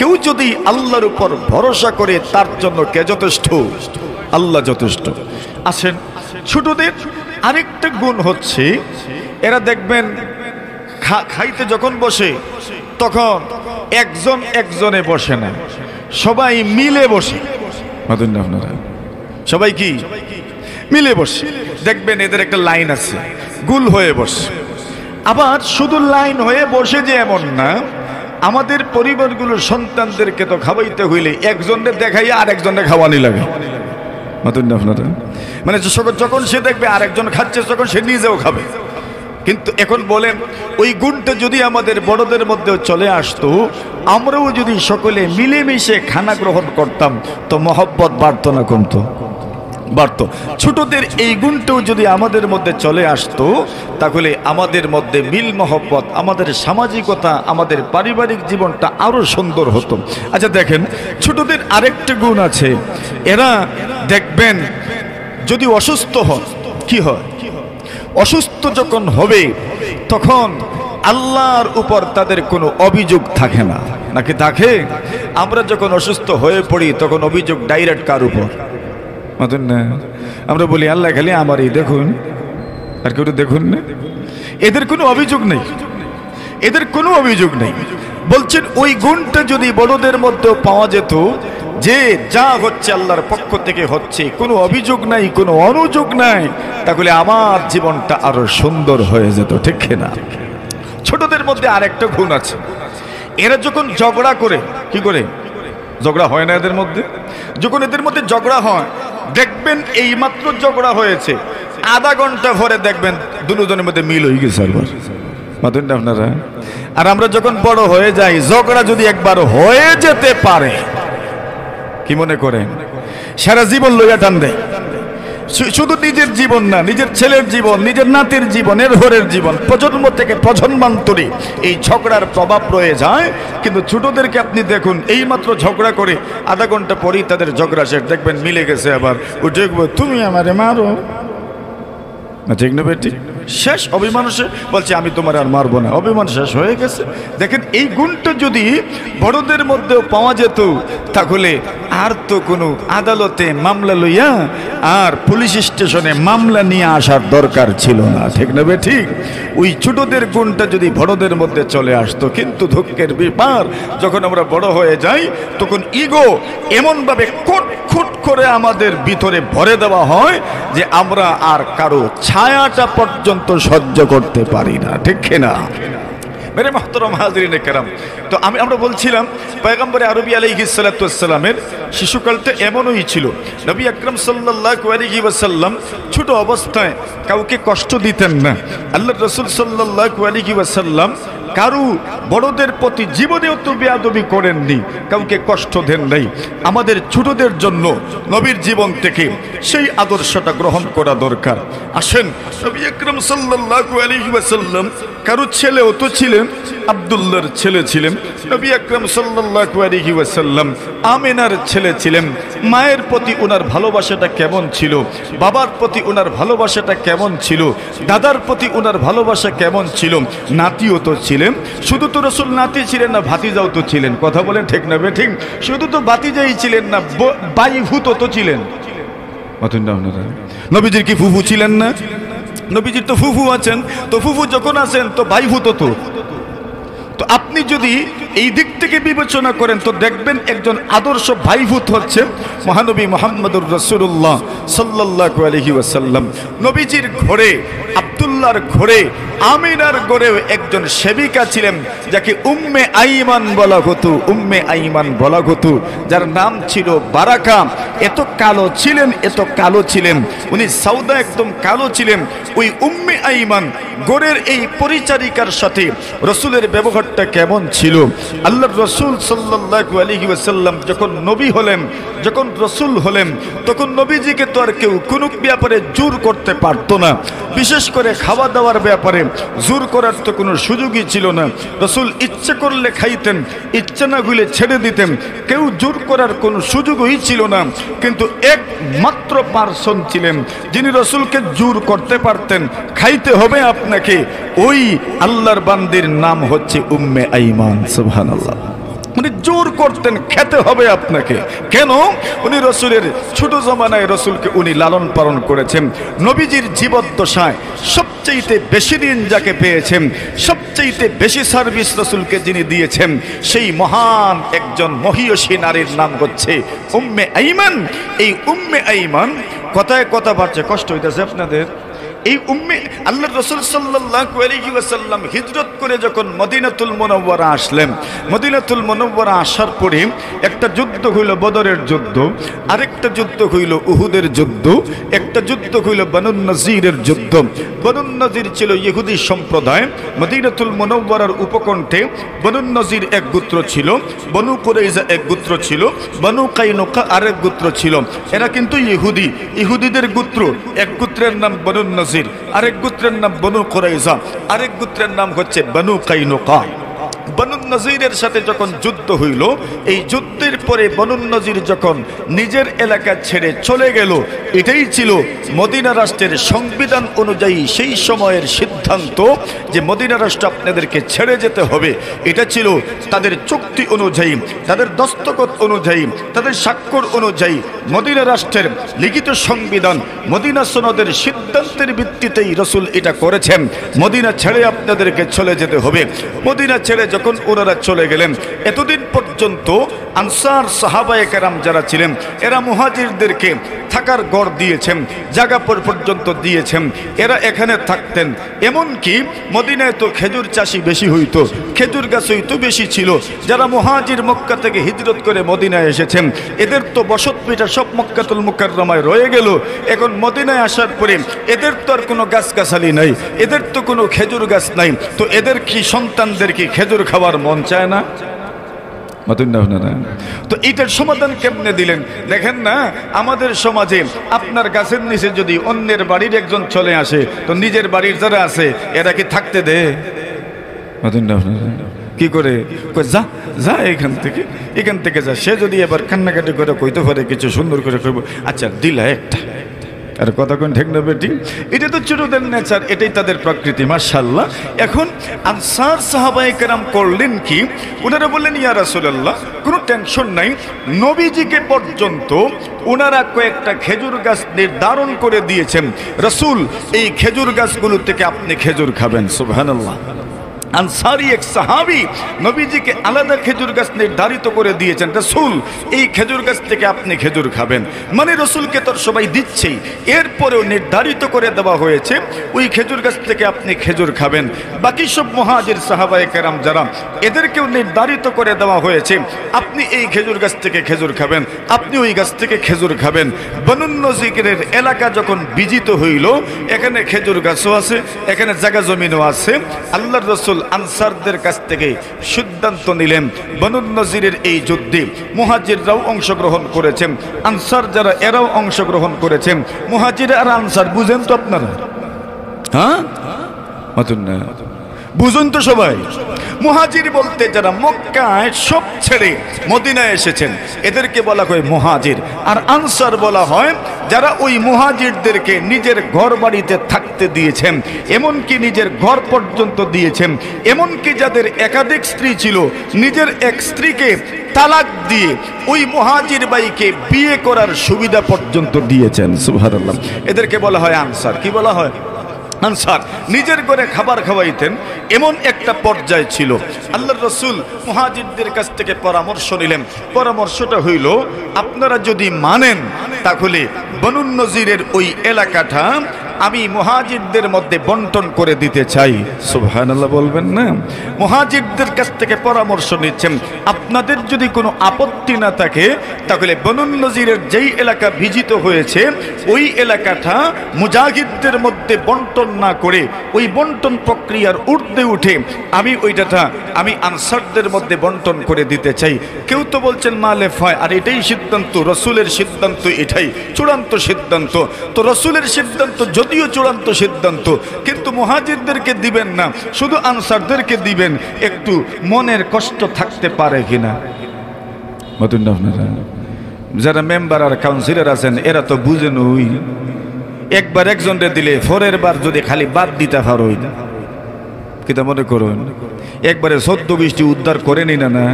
কেউ যদি আল্লাহর উপর ভরসা করে তার জন্য কে যথেষ্ট? আল্লাহ যথেষ্ট। আসেন, ছোটদের আরেকটা গুণ হচ্ছে এরা দেখবেন খাইতে যখন বসে তখন একজন একজনে বসে না, সবাই মিলে বসে। আপনারা সবাই কি মিলে বসে? দেখবেন এদের একটা লাইন আছে, গুল হয়ে বসে। আবার শুধু লাইন হয়ে বসে যে এমন না, আমাদের পরিবারগুলোর সন্তানদেরকে তো খাওয়াইতে হইলে একজনের দেখাইয়া আরেকজনের খাওয়ানি লাগে। আপনারা মানে যখন সে দেখবে আরেকজন খাচ্ছে তখন সে নিজেও খাবে। কিন্তু এখন বলেন, ওই গুণটা যদি আমাদের বড়দের মধ্যেও চলে আসতো, আমরাও যদি সকলে মিলেমিশে খানা গ্রহণ করতাম, তো মহব্বত বাড়তো না কমতো? বাড়তো। ছোটদের এই গুণটাও যদি আমাদের মধ্যে চলে আসতো, তাহলে আমাদের মধ্যে মিল মহব্বত, আমাদের সামাজিকতা, আমাদের পারিবারিক জীবনটা আরো সুন্দর হতো। আচ্ছা দেখেন, ছোটদের আরেকটা গুণ আছে, এরা দেখবেন যদি অসুস্থ হয়, কি হয়? অসুস্থ যখন হবে তখন আল্লাহর উপর তাদের কোনো অভিযোগ থাকে না, নাকি থাকে? আমরা যখন অসুস্থ হয়ে পড়ি তখন অভিযোগ ডাইরেক্ট কার উপর? না, আমরা বলি আল্লাহ খালি আমারই দেখুন, আর কেউ দেখুন না। এদের কোনো অভিযোগ নেই, এদের কোনো অভিযোগ নেই। বলছেন ওই গুণটা যদি বড়দের মধ্যেও পাওয়া যেত, যে যা হচ্ছে আল্লাহর পক্ষ থেকে হচ্ছে, কোনো অভিযোগ নাই, কোনো অনুযোগ নাই, তাহলে আমার জীবনটা আরো সুন্দর হয়ে যেত, ঠিক না? ছোটদের মধ্যে আরেকটা গুণ আছে, এরা যখন ঝগড়া করে, কি করে? ঝগড়া হয় না এদের মধ্যে? যখন এদের মধ্যে ঝগড়া হয়, দেখবেন এই মাত্র ঝগড়া হয়েছে, আধা ঘন্টা পরে দেখবেন দুজনের মধ্যে মিল হয়ে গেছে। আপনারা আর আমরা যখন বড় হয়ে যাই, ঝগড়া যদি একবার হয়ে যেতে পারে, কি মনে করেন সারা জীবন লইয়া টান দেয়? শুধু নিজের জীবন না, নিজের ছেলের জীবন, নিজের নাতির জীবন, এর ঘরের জীবন, প্রজন্ম থেকে প্রজন্মান্তরে এই ঝগড়ার প্রভাব রয়ে যায়। কিন্তু ছোটদেরকে আপনি দেখুন, এইমাত্র ঝগড়া করে আধা ঘন্টা পরেই তাদের ঝগড়া শেষ, দেখবেন মিলে গেছে। আবার উঠে তুমি আমারে মারো, ঠিক না বেটি? শেষ অভিমান বলছে আমি তোমার আর মারবো না, অভিমান শেষ হয়ে গেছে। দেখেন এই গুণটা যদি বড়দের মধ্যেও পাওয়া যেত, তাহলে আর তো কোনো আদালতে মামলা লইয়া আর পুলিশ স্টেশনে মামলা নিয়ে আসার দরকার ছিল না, ঠিক না বেটি? ওই ছোটদের গুণটা যদি বড়দের মধ্যে চলে আসতো। কিন্তু দুঃখের ব্যাপার, যখন আমরা বড় হয়ে যাই তখন ইগো এমনভাবে খুট করে আমাদের ভিতরে ভরে দেওয়া হয় যে আমরা আর কারো ছায়াটা পর্যন্ত সহ্য করতে পারি না, ঠিক না? মেরে মুহতারাম হাজিরিনে কেরাম, তো আমরা বলছিলাম পয়গম্বর আরবি আলাইহিস সালাতু ওয়াস সালামের শিশুকালটা এমনই ছিল। নবী আকরাম সাল্লাল্লাহু আলাইহি ওয়াসাল্লাম ছোট অবস্থায় কাউকে কষ্ট দিতেন না। আল্লাহর রাসূল সাল্লাল্লাহু আলাইহি ওয়াসাল্লাম কারু বড়দের প্রতি জীবনেও তো বেয়াদবি করেননি, কাউকে কষ্ট দেন নাই। আমাদের ছোটদের জন্য নবীর জীবন থেকে সেই আদর্শটা গ্রহণ করা দরকার। আসেন, নবী আকরাম সাল্লাল্লাহু আলাইহি ওয়াসাল্লাম কারু ছেলেও তো ছিলেন, আব্দুল্লাহর ছেলে ছিলেন। নবী আকরাম সাল্লাল্লাহু আলাইহি ওয়াসাল্লাম আমিনার ছেলে ছিলেন। মায়ের প্রতি ওনার ভালোবাসাটা কেমন ছিল, বাবার প্রতি ওনার ভালোবাসাটা কেমন ছিল, দাদার প্রতি ওনার ভালোবাসা কেমন ছিল। নাতিও তো ছিলেন। শুধু তো রাসূল নাতি ছিলেন না, ভাতিজাও তো ছিলেন। কথা বলেন ঠিক না বেঠিক? শুধু তো ভাতিজাই ছিলেন না, ভাইভূত তো ছিলেন। নবীজির কি ফুফু ছিলেন না? নবীজির তো ফুফু আছেন, তো ফুফু যখন আছেন তো ভাইভূত তো। তো আপনি যদি এই দিক থেকে বিবেচনা করেন তো দেখবেন একজন আদর্শ ভাইভূত হচ্ছে মহানবী মুহাম্মদুর রাসূলুল্লাহ সাল্লাল্লাহু আলাইহি ওয়াসাল্লাম। নবীজির ঘরে, আব্দুল্লাহর ঘরে, আমিনার ঘরেও একজন সেবিকা ছিলেন যাকে উম্মে আইমান বলা হতো। উম্মে আইমান বলা হতো, যার নাম ছিল বারাকা। এত কালো ছিলেন, এত কালো ছিলেন, উনি সাউদা একদম কালো ছিলেন। ওই উম্মে আইমান ঘরের এই পরিচারিকার সাথে রাসূলের ব্যবহারটা কেমন ছিল। আল্লাহর রাসূল সাল্লাল্লাহু আলাইহি ওয়াসাল্লাম যখন নবী হলেন, যখন রাসূল হলেন, তখন নবীজিকে তো আর কেউ কোনো ব্যাপারে জোর করতে পারতো না। বিশেষ করে খাওয়া দাওয়ার ব্যাপারে জোর করার তো কোনো সুযোগই ছিল না। রাসূল ইচ্ছে করলে খাইতেন, ইচ্ছে না হলে ছেড়ে দিতেন, কেউ জোর করার কোনো সুযোগই ছিল না। কিন্তু একমাত্র পার্সন ছিলেন যিনি রাসূলকে জোর করতে পারতেন, খাইতে হবে আপনাকে। ওই আল্লাহর বান্দির নাম হচ্ছে উম্মে আইমান। সুবহানাল্লাহ। উনি জোর করতেন, খেতে হবে আপনাকে। কেন? উনি রসুলের ছোট জমানায় রসুলকে উনি লালন পালন করেছেন। নবীজির জীবদ্দশায় সবচাইতে বেশি দিন যাকে পেয়েছেন, সবচাইতে বেশি সার্ভিস রসুলকে যিনি দিয়েছেন, সেই মহান একজন মহিয়সী নারীর নাম হচ্ছে উম্মে আইমান। এই উম্মে আইমান, কথায় কথা বাড়ছে, কষ্ট হইতেছে আপনাদের? এই উম্মে আল্লাহর রাসূল সাল্লাল্লাহু আলাইহি ওয়াসাল্লাম হিজরত করে যখন মদিনাতুল মুনাওয়ারা আসলেন, মদিনাতুল মুনাওয়ারা আসার পরে একটা যুদ্ধ হইল বদরের যুদ্ধ, আরেকটা যুদ্ধ হইল উহুদের যুদ্ধ, একটা যুদ্ধ হইল বনু নজিরের যুদ্ধ। বনু নজির ছিল ইহুদি সম্প্রদায়। মদিনাতুল মুনাওয়ারার উপকণ্ঠে বনু নজির এক গোত্র ছিল, বনু কুরাইজা এক গোত্র ছিল, বনু কাইনুকা আরেক গোত্র ছিল। এরা কিন্তু ইহুদি, ইহুদিদের গোত্র। এক গোত্রের নাম বনু নজির, আরেক গোত্রের নাম বনু কুরাইজা, আরেক গোত্রের নাম হচ্ছে বনু কাইনুকা। বনু নজিরের সাথে যখন যুদ্ধ হইল, এই যুদ্ধের পরে বনু নজির যখন নিজের এলাকা ছেড়ে চলে গেল, এটাই ছিল মদিনা রাষ্ট্রের সংবিধান অনুযায়ী সেই সময়ের সিদ্ধান্ত যে মদিনা রাষ্ট্র আপনাদেরকে ছেড়ে যেতে হবে। এটা ছিল তাদের চুক্তি অনুযায়ী, তাদের দস্তখত অনুযায়ী, তাদের স্বাক্ষর অনুযায়ী মদিনা রাষ্ট্রের লিখিত সংবিধান, মদিনা সনদের সিদ্ধান্তের ভিত্তিতেই রসুল এটা করেছেন। মদিনা ছেড়ে আপনাদেরকে চলে যেতে হবে। মদিনা ছেড়ে যখন ওনারা চলে গেলেন, এতদিন পর্যন্ত আনসার সাহাবায়ে কেরাম যারা ছিলেন, এরা মুহাজিরদেরকে থাকার ঘর দিয়েছেন, জায়গা পর্যন্ত দিয়েছেন, এরা এখানে থাকতেন। এমনকি মদিনায় তো খেজুর চাষি বেশি হইতো, খেজুর গাছ হইতো বেশি ছিল। যারা মুহাজির মক্কা থেকে হিজরত করে মদিনায় এসেছেন, এদের তো বসত পিঠা সব মক্কাতুল মুকাররমায় রয়ে গেল। এখন মদিনায় আসার পরে এদের তো আর কোনো গাছগাছালি নাই, এদের তো কোনো খেজুর গাছ নাই, তো এদের কি সন্তানদের কি খেজুর খাওয়ার মন চায় না? তো এটার সমাধান কেমনে দিলেন দেখেন না। আমাদের সমাজে আপনার গাছের নিচে যদি অন্যের বাড়ির একজন চলে আসে, তো নিজের বাড়ির যারা আছে এরা কি থাকতে দেয়? কি করে? যা যা এখান থেকে যা। সে যদি এবার কান্নাকাটি করে কইতে পারে, কিছু সুন্দর করে কইব, আচ্ছা দিলা একটা, আর কথা কোন ঠিক না বেটি? এটা তো ছোটদের নেচার, এটাই তাদের প্রকৃতি। মাশাআল্লাহ। এখন আনসার সাহাবায়ে কেরাম করলেন কি? ওনারা বললেন, ইয়া রাসূলুল্লাহ, কোনো টেনশন নাই, নবীজিকে পর্যন্ত ওনারা কয়েকটা খেজুর গাছ নির্ধারণ করে দিয়েছেন। রাসূল, এই খেজুর গাছগুলো থেকে আপনি খেজুর খাবেন। সুবহানাল্লাহ। আনসারি এক সাহাবী নবীজিকে আলাদা খেজুর গাছ নির্ধারিত করে দিয়েছেন। রাসূল, এই খেজুর গাছ থেকে আপনি খেজুর খাবেন। মানে রসুলকে তো সবাই দিচ্ছেই, এরপরেও নির্ধারিত করে দেওয়া হয়েছে ওই খেজুর গাছ থেকে আপনি খেজুর খাবেন। বাকি সব মুহাজির সাহাবায়ে কেরাম যারা, এদেরকেও নির্ধারিত করে দেওয়া হয়েছে আপনি এই খেজুর গাছ থেকে খেজুর খাবেন, আপনি ওই গাছ থেকে খেজুর খাবেন। বনু নজিরের এলাকা যখন বিজিত হইল, এখানে খেজুর গাছও আছে, এখানে জায়গা জমিনও আছে। আল্লাহর রাসূল আনসারদের কাছ থেকে সিদ্ধান্ত নিলেন, বনু নজিরের এই যুদ্ধে মুহাজিররাও অংশগ্রহণ করেছেন, আনসার যারা এরাও অংশগ্রহণ করেছেন। মুহাজির আর আনসার বুঝেন তো আপনারা? হ্যাঁ, বুঝুন তো সবাই। মুহাজির বলতে যারা মক্কায় সব ছেড়ে মদিনায় এসেছেন, এদেরকে বলা হয় মুহাজির। আর আনসার বলা হয় যারা ওই মুহাজিরদেরকে নিজের ঘর বাড়িতে থাকতে দিয়েছেন, এমনকি নিজের ঘর পর্যন্ত দিয়েছেন। এমনকি যাদের একাধিক স্ত্রী ছিল, নিজের এক স্ত্রীকে তালাক দিয়ে ওই মুহাজির ভাইকে বিয়ে করার সুবিধা পর্যন্ত দিয়েছেন। সুবহানাল্লাহ। এদেরকে বলা হয় আনসার। কি বলা হয়? আনসার। নিজের ঘরে খাবার খাওয়াইতেন, এমন একটা পর্যায় ছিল। আল্লাহর রাসূল মুহাজিরদের কাছ থেকে পরামর্শ নিলেন। পরামর্শটা হইল, আপনারা যদি মানেন তাহলে বনু নজিরের ওই এলাকাটা আমি মুহাজিরদের মধ্যে বন্টন করে দিতে চাই। সুবহানাল্লাহ বলবেন না? মুহাজিরদের কাছ থেকে পরামর্শ নিচ্ছেন, আপনাদের যদি কোনো আপত্তি না থাকে তাহলে বনু নজিরের যেই এলাকা বিজিত হয়েছে ওই এলাকাটা মুজাহিদদের মধ্যে বন্টন না করে ওই বন্টন প্রক্রিয়ার ঊর্ধ্বে উঠে আমি আনসারদের মধ্যে বন্টন করে দিতে চাই। কেউ তো বলছেন মালেফ হয়, আর এটাই সিদ্ধান্ত, রসুলের সিদ্ধান্ত এটাই চূড়ান্ত সিদ্ধান্ত। তো রসুলের সিদ্ধান্ত যদিও চূড়ান্ত সিদ্ধান্ত, কিন্তু মুহাজিরদেরকে দিবেন না, শুধু আনসারদেরকে দিবেন, একটু মনের কষ্ট থাকতে পারে কিনা? যারা মেম্বার আর কাউন্সিলর আছেন এরা তো বুঝেন, ওই একবার একজনরে দিলে পরের বার যদি খালি বাদ দিতে পারো, কিতা মনে করুন একবারে 14-20টি উদ্ধার করে নিলে না,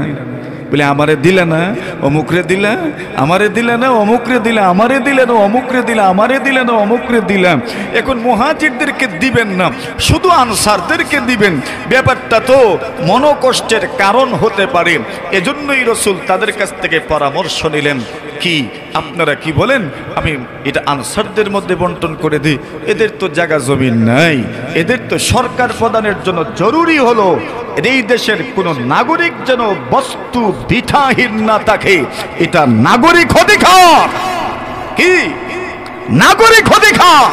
বলে আমারে দিলে না, অমুকরে দিলা, আমারে দিলে না, অমুকরে দিলা, আমারে দিলে না, অমুকরে দিলা, আমারে দিলে না, অমুকরে দিলাম। এখন মুহাজিরদেরকে দিবেন না, শুধু আনসারদেরকে দিবেন, ব্যাপারটা তো মনোকষ্টের কারণ হতে পারে। এজন্যই রাসূল তাদের কাছ থেকে পরামর্শ নিলেন, কি আপনারা কি বলেন আমি এটা আনসারদের মধ্যে বন্টন করে দিই, এদের তো জায়গা জমি নাই, এদের তো সরকার প্রদানের জন্য জরুরি হলো এই দেশের কোন নাগরিক যেন বস্তু বিঠাহীন না থাকে, এটা নাগরিক অধিকার। কি নাগরিক অধিকার?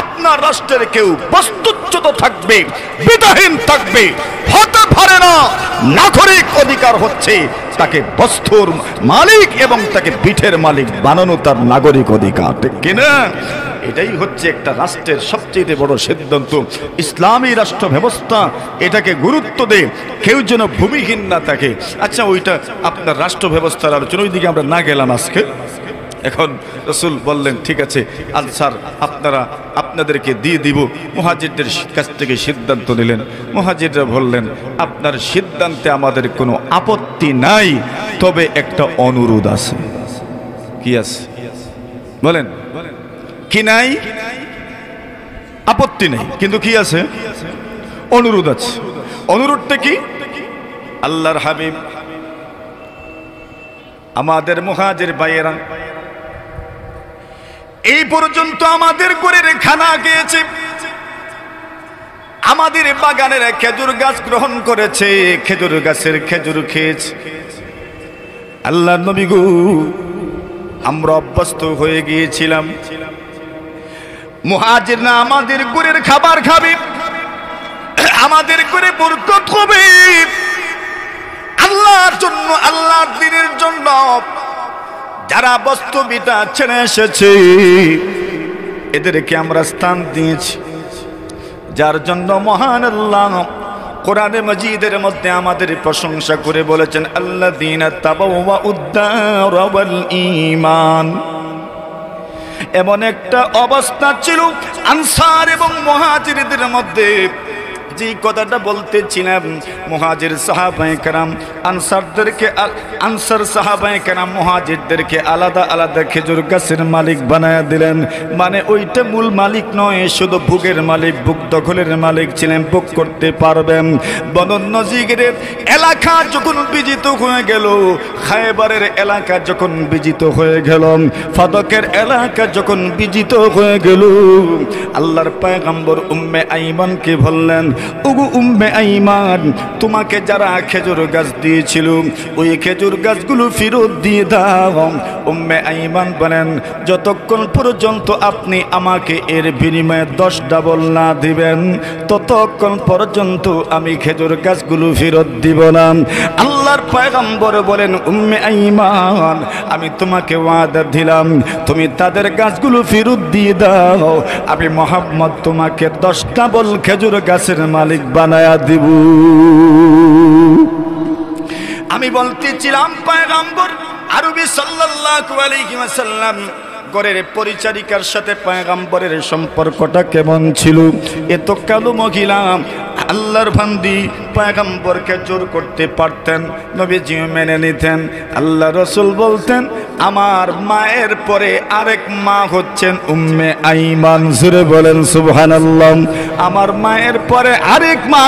আপনার রাষ্ট্রের কেউ বস্তুচ্যুত থাকবে, বিধাহীন থাকবে, হতে পারে না। নাগরিক অধিকার হচ্ছে তাকে বস্তুর মালিক এবং তাকে পিঠের মালিক বানানো তার নাগরিক অধিকার, ঠিক কিনা? এটাই হচ্ছে একটা রাষ্ট্রের সবচেয়ে বড় সিদ্ধান্ত। ইসলামী রাষ্ট্র ব্যবস্থা এটাকে গুরুত্ব দেয়, কেউ যেন ভূমিহীন না থাকে। আচ্ছা, ওইটা আপনার রাষ্ট্র ব্যবস্থার আলোচনা, ওইদিকে আমরা না গেলাম আজকে। এখন রাসূল বললেন, ঠিক আছে আনসার আপনারা আপনাদেরকে দিয়ে দিব। মুহাজিরদের কাছ থেকে সিদ্ধান্ত নিলেন। মুহাজিররা বললেন, আপনার সিদ্ধান্তে আমাদের কোনো আপত্তি নাই, তবে একটা অনুরোধ আছে। কি আছে বলেন? কি নাই? আপত্তি নেই, কিন্তু কি আছে? অনুরোধ আছে। অনুরোধটা কি? আল্লাহর হাবিব, আমাদের মুহাজির ভাইয়েরা এই পর্যন্ত আমাদের ঘরের খানা খেয়েছে, আমাদের বাগানের খেজুর গাছ গ্রহণ করেছে, খেজুর গাছের খেজুর খেয়েছে। আল্লাহর নবী গো, আমরা অভ্যস্ত হয়ে গিয়েছিলাম, মুহাজির না আমাদের ঘরের খাবার খাবে, আমাদের ঘরে বরকত হবে, আল্লাহর জন্য, আল্লাহর দ্বীনের জন্য যারা বস্তু বিটা ছেড়ে এসেছে এদেরকে আমরা স্থান দিয়েছি, যার জন্য মহান আল্লাহ কোরআনে মাজিদের মধ্যে আমাদের প্রশংসা করে বলেছেন, আল্লাযীনা তাবাওয়াউদ-দার ওয়াল ঈমান। এমন একটা অবস্থা ছিল আনসার এবং মুহাজিরদের মধ্যে, যে কথাটা বলতেছিলাম, মুহাজির সাহাবায়ে কেরাম আনসারদেরকে, আনসার সাহাবায়ে কেরাম মুহাজিরদেরকে আলাদা আলাদা খেজুর গাছের মালিক বানায়া দিলেন। মানে ওইটা মূল মালিক নয়, শুধু ভোগের মালিক, ভোগ দখলের মালিক ছিলেন, ভোগ করতে পারবেন। বনু নজিরের এলাকা যখন বিজিত হয়ে গেল, খায়বারের এলাকা যখন বিজিত হয়ে গেল, ফাদকের এলাকা যখন বিজিত হয়ে গেল, আল্লাহর পয়গম্বর উম্মে আইমানকে বললেন, ওগো উম্মে আইমান, তোমাকে যারা খেজুর গাছ দিয়েছিল ওই খেজুর গাছগুলো ফেরত দিয়ে দাও। উম্মে আইমান বলেন, যতক্ষণ পর্যন্ত আপনি আমাকে এর বিনিময়ে 10 ডাবল না দিবেন ততক্ষণ পর্যন্ত আমি খেজুর গাছগুলো ফেরত দিব না। আল্লাহর পয়গম্বর বলেন, উম্মে আইমান, আমি তোমাকে ওয়াদা দিলাম, তুমি তাদের গাছগুলো ফেরত দিয়ে দাও, আমি মুহাম্মদ তোমাকে 10 ডাবল খেজুর গাছের মালিক বানায়া দিব। আমি বলতেছিলাম, পয়গম্বর আরবি সাল্লাল্লাহু আলাইহি ওয়াসাল্লাম ঘরের পরিচারিকার সাথে পয়গম্বরের সম্পর্কটা কেমন ছিল? এত কালো মহিলা আল্লাহর বান্দি পয়গম্বরকে জোর করতে পারতেন, নবীজিও মেনে নিতেন। আল্লাহ রাসূল বলতেন, আমার মায়ের পরে আরেক মা হচ্ছেন উম্মে আইমান। জোরে বলেন সুবহানাল্লাহ। আমার মায়ের পরে আরেক মা,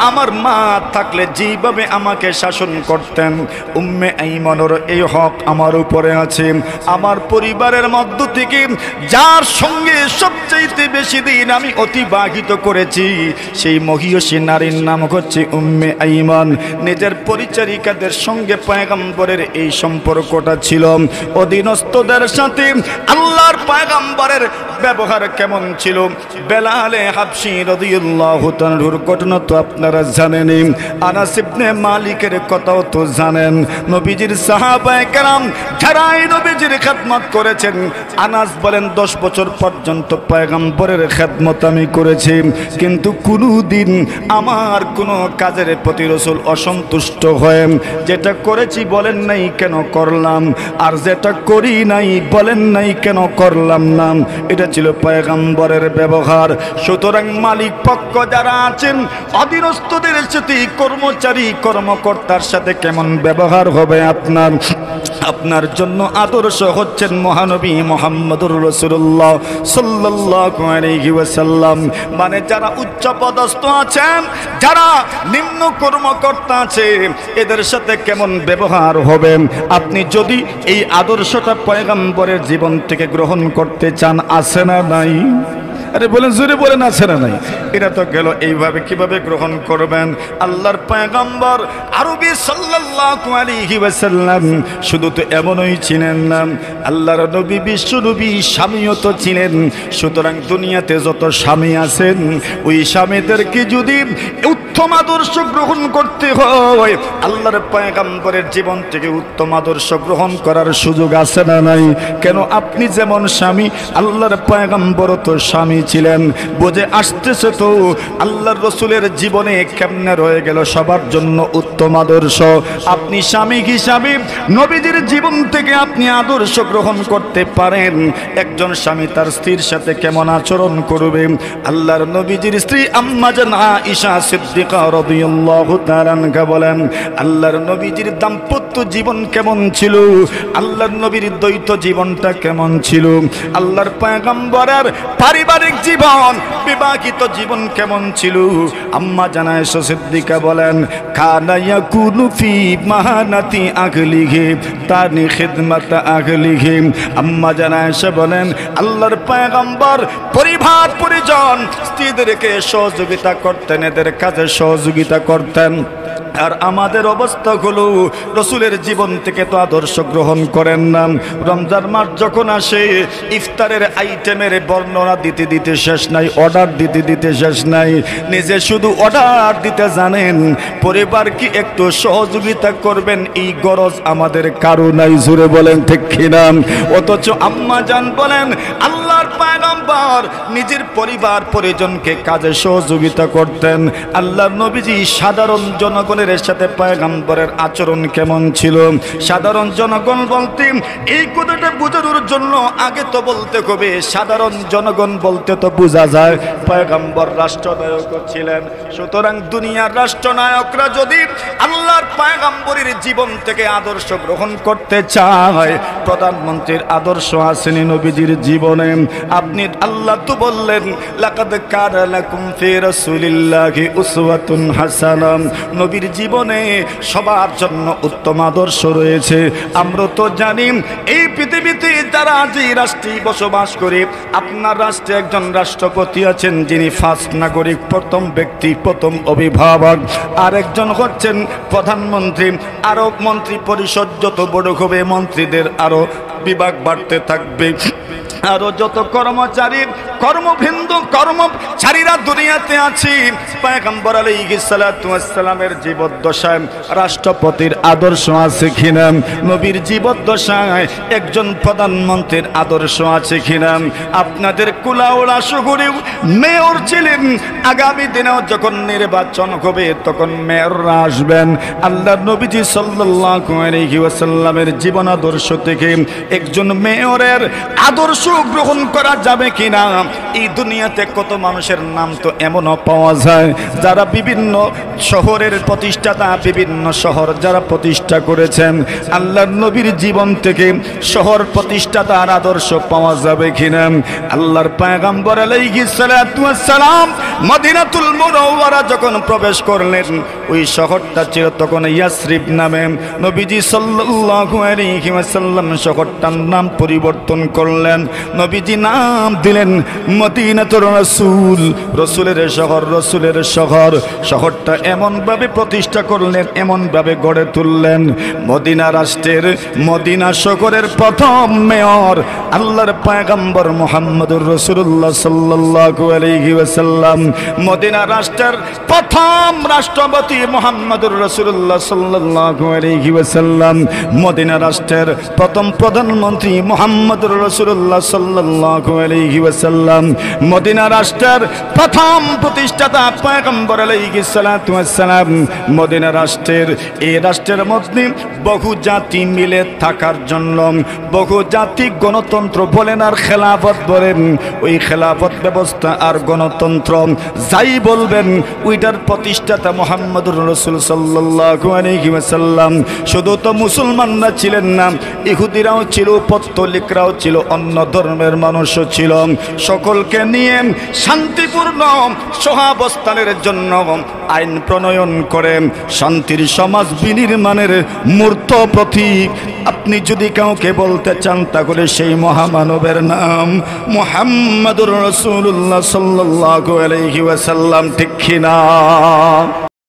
আমার মা থাকলে যেভাবে আমাকে শাসন করতেন, উম্মে আইমানের এই হক আমার উপরে আছে। আমার পরিবারের মধ্য থেকে যার সঙ্গে সবচেয়ে বেশি দিন আমি অতিবাহিত করেছি, সেই মহিয়সী নারীর নাম হচ্ছে উম্মে আইমান। নিজের পরিচারিকাদের সঙ্গে পয়গম্বরের এই সম্পর্কটা ছিল। অধীনস্থদের সাথে আল্লাহর পয়গম্বরের ব্যবহার কেমন ছিল? বেলালে হাবশী রাদিয়াল্লাহু তাআলার ঘটনা তো আপনারা জানেনই, আনাস ইবনে মালিকের কথাও তো জানেন। নবীজির সাহাবায়ে কেরাম যারা নবীজির খেদমত করেছেন, আনাস বলেন 10 বছর পর্যন্ত পয়গম্বরের খেদমত আমি করেছি, কিন্তু কোনোদিন আমার কোনো কাজের প্রতি রাসূল অসন্তুষ্ট হয়ে যেটা করেছি বলেন নাই কেন করলাম, আর যেটা করি নাই বলেন নাই কেন করলাম না, এটা ছিল পয়গম্বরের ব্যবহার। সুতরাং মালিক পক্ষ যারা আছেন অধীনস্থদের সাথে, কর্মচারী কর্মকর্তার সাথে কেমন ব্যবহার হবে আপনার জন্য আদর্শ হচ্ছেন মহানবী মুহাম্মদুর রাসূলুল্লাহ সাল্লাল্লাহু আলাইহি ওয়াসাল্লাম। মানে যারা উচ্চ পদস্থ আছেন, যারা নিম্ন কর্মকর্তা আছে, এদের সাথে কেমন ব্যবহার হবে। আপনি যদি এই আদর্শটা পয়গম্বরের জীবন থেকে গ্রহণ করতে চান, আছে না নাই? আরে বলেন, জোরে বলেন, আছে না নাই? এটা তো গেল। এইভাবে কিভাবে গ্রহণ করবেন? আল্লাহর পয়গম্বর আরবি সাল্লাল্লাহু আলাইহি ওয়াসাল্লাম শুধু তো এমনই ছিলেন না, আল্লাহর নবী বিশ্ব নবী স্বামীও তো ছিলেন। সুতরাং দুনিয়াতে যত স্বামী আছেন, ওই স্বামীদেরকে যদি উত্তম আদর্শ গ্রহণ করতে হয়, আল্লাহর পয়গম্বরের জীবন থেকে উত্তম আদর্শ গ্রহণ করার সুযোগ আছে না নাই? কেন? আপনি যেমন স্বামী, আল্লাহর পয়গম্বরও তো স্বামী ছিলেন। বুঝে আসতেছে তো আল্লাহর রসুলের জীবনে কেমনে রয়ে গেল সবার জন্য উত্তম আদর্শ। আপনি স্বামী হিসাবে নবীজির জীবন থেকে আপনি আদর্শ গ্রহণ করতে পারেন। একজন স্বামী তার স্ত্রীর সাথে কেমন আচরণ করবে। আল্লাহর নবীজির স্ত্রী আম্মা জান আয়েশা সিদ্দিকা রাদিয়াল্লাহু তাআলা আনহা বলেন, আল্লাহর নবীজির দাম্পত্য জীবন কেমন ছিল, আল্লাহর নবীর দ্বৈত জীবনটা কেমন ছিল, আল্লাহর পয়গম্বরের পারিবারিক জীবন, বিবাহিত জীবন কেমন ছিল। আম্মা জান আয়েশা সিদ্দিকা বলেন, কানা ইয়াকুনু ফি মাহানাতি আহলিহি তানি খিদমাত আহলিহি। আম্মা জান আয়েশা বলেন, আল্লাহর পয়গম্বর পরিবার পরিজন স্ত্রীদেরকে সহযোগিতা করতেন, এদের কাজে সহযোগিতা করতেন। আর আমাদের অবস্থা হলো রসুলের জীবন থেকে তো আদর্শ গ্রহণ করেন না। রমজান মাস যখন আসে, ইফতারের আইটেমের বর্ণনা দিতে দিতে শেষ নাই, অর্ডার দিতে দিতে শেষ নাই। নিজে শুধু অর্ডার দিতে জানেন, পরিবার কি একটু সহযোগিতা করবেন এই গরজ আমাদের কারো নাই। জোরে বলেন ঠিক কিনা? অথচ আম্মা জান বলেন, আল্লাহর পয়গম্বর নিজের পরিবার পরিজনকে কাজে সহযোগিতা করতেন। আল্লাহর নবীজি সাধারণ জনগণের সাথে পয়গম্বরের আচরণ কেমন ছিল। সাধারণ জনগণ বলতে এই কথাটা বোঝানোর জন্য আগে তো বলতে হবে, সাধারণ জনগণ বলতে তো বোঝা যায় পয়গম্বর রাষ্ট্রনায়ক ছিলেন। সুতরাং দুনিয়ার রাষ্ট্রনায়করা যদি আল্লাহর পয়গম্বরের জীবন থেকে আদর্শ গ্রহণ করতে চায়, প্রধানমন্ত্রীর আদর্শ আসেনি নবীজির জীবনে। আপনি আল্লাহ তো বললেন, লাকাদ কানা লাকুম ফি রাসূলিল্লাহি উসওয়াতুন হাসানাহ। নবীর জীবনে সবার জন্য উত্তম আদর্শ রয়েছে। আমরা তো জানি এই পৃথিবীতে যারা যে রাষ্ট্রে বসবাস করে, আপনার রাষ্ট্রে একজন রাষ্ট্রপতি আছেন যিনি ফার্স্ট নাগরিক, প্রথম ব্যক্তি, প্রথম অভিভাবক। আর একজন হচ্ছেন প্রধানমন্ত্রী। আরো মন্ত্রী পরিষদ যত বড় হবে, মন্ত্রীদের আরো বিভাগ বাড়তে থাকবে। আরো যত কর্মচারী কর্মচারীরা দুনিয়াতে আছে, পয়গম্বর আলাইহিস সালাতু ওয়াস সালামের জীবদ্দশায় রাষ্ট্রপতির আদর্শ আছে কিনা, নবীর জীবদ্দশায় একজন প্রধানমন্ত্রীর আদর্শ আছে কিনা। আপনাদের কুলাউড়া শহরেও মেয়র ছিলেন। আগামী দিনেও যখন নির্বাচন হবে, তখন মেয়ররা আসবেন। আল্লাহর নবীজি সাল্লাল্লাহু আলাইহি ওয়াসাল্লামের জীবন আদর্শ থেকে একজন মেয়রের আদর্শ গ্রহণ করা যাবে কিনা। এই দুনিয়াতে কত মানুষের নাম তো এমনও পাওয়া যায় যারা বিভিন্ন শহরের প্রতিষ্ঠাতা, বিভিন্ন শহর যারা প্রতিষ্ঠা করেছেন। আল্লাহর নবীর জীবন থেকে শহর প্রতিষ্ঠাতার আদর্শ পাওয়া যাবে কিনা। আল্লাহর পয়গম্বর আলাইহিস সালাতু ওয়াস সালাম মদিনাতুল মুনাওয়ারা যখন প্রবেশ করলেন, ওই শহরটা ছিল তখন ইয়াসরিব নামে। নবীজি সাল্লাল্লাহু আলাইহি ওয়াসাল্লাম শহরটার নাম পরিবর্তন করলেন। নবীজি নাম দিলেন মদিনাতুর রাসূল, রাসূলের শহর, রাসূলের শহর। শহরটা এমনভাবে প্রতিষ্ঠা করলেন, এমনভাবে গড়ে তুললেন। মদিনা রাষ্ট্রের, মদিনা শহরের প্রথম মেয়র আল্লাহর পয়গম্বর মুহাম্মদুর রাসূলুল্লাহ সাল্লাল্লাহু আলাইহি ওয়াসাল্লাম। মদিনা রাষ্ট্রের প্রথম রাষ্ট্রপতি মুহাম্মদুর রাসূলুল্লাহ সাল্লাল্লাহু আলাইহি ওয়াসাল্লাম, মদিনা রাষ্ট্রের প্রথম প্রধানমন্ত্রী মুহাম্মদুর রাসূলুল্লাহ সাল্লাল্লাহু আলাইহি ওয়াসাল্লাম, মদিনা রাষ্ট্রের প্রথম প্রতিষ্ঠাতা পয়গম্বর আলাইহিস সালাতু ওয়াস সালাম। মদিনা রাষ্ট্রের এই রাষ্ট্রের মধ্যে বহু জাতি মিলে থাকার জন্য বহু জাতিক গণতন্ত্র বলেন আর খেলাফত বলেন, ওই খেলাফত ব্যবস্থা আর গণতন্ত্র যাই বলবেন ওইটার প্রতিষ্ঠাতা মুহাম্মদুর রাসূল সাল্লাল্লাহু আলাইহি ওয়াসাল্লাম। শুধু তো মুসলমানরা ছিলেন না, ইহুদিরাও ছিল, পত্তলিকরাও ছিল, অন্য ধর্মের মানুষও ছিল। সকলকে নিয়ে শান্তিপূর্ণ সহাবস্থানের জন্য আইন প্রণয়ন করে শান্তির সমাজ বিনির্মাণের মূর্ত প্রতীক আপনি যদি কাউকে বলতে চান তাহলে সেই মহামানবের নাম মুহাম্মদুর রাসূলুল্লাহ সাল্লাল্লাহু আলাইহি ওয়াসাল্লাম, ঠিক কিনা?